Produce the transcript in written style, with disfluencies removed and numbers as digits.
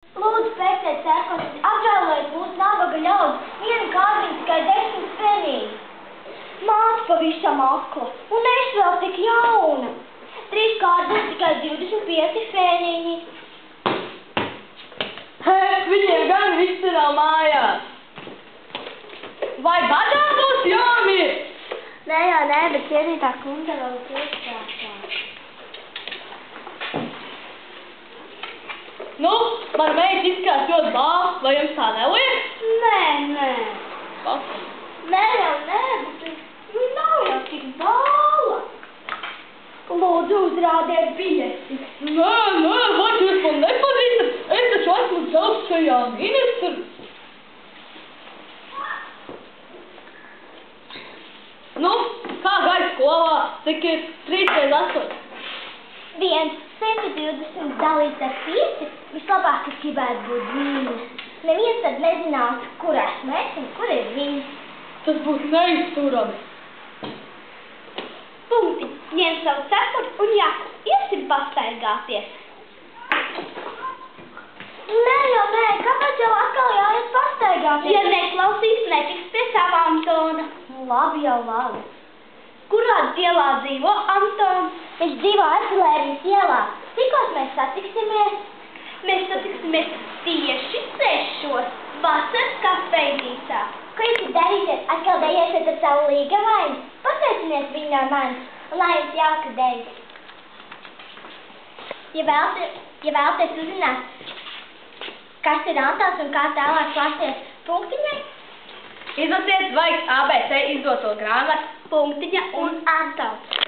Lūdzu, pēciet sērkociņus, apžēlojiet mūsu nabaga ļaudis, vienu kārtiņu tikai 10 peniju. Māte pavisam akla, un es vēl tik jauna. 3 kārtiņas tikai 25 peniņi. Viņiem gan visi nav mājās. Vai badā būs jāmirst? Nē, bet cienītā kundze vēl priekšprātā. Nu, man meita izskatās ļoti bāla, vai jums tā neliek? Nē. Kas? Nē, bet viņa nav jau tik bāla. Lūdzu, uzrādiet biļeti. Nē, vai jūs man nepazīstat? Es taču esmu dzelzceļā ministrs. Nu, kā gāja skolā? Cik ir 3×8? 120 dalīts ar 5, vislabāk, ka gribētu būt viņas. Neviens tad nezinās, kur esmu es un kur ir viņas. Tas būs neizturami. Punkti, ņem savu cepuri un jaku, iesim pastaigāties. Nē, kāpēc jau atkal jāiet pastaigāties? Ja neklausīs, netiks pie sava Antona. Labi. Kurā ielā dzīvo Antons? Viņš dzīvo Artilērijas ielā. Cikos mēs satiksimies? Mēs satiksimies tieši 6. vasaras kafejnīcā. Ko jūs darīsiet? Atkal dejiesiet ar savu līgavaini? Pasveiciniet viņu no manis un lai jums jauka deja. Ja vēlaties uzzināt, kas ir Antons un kā tālāk klāsties punktiņai, Izlasiet, vai ABC izdoto grāmatu. Punktiņa un Antons.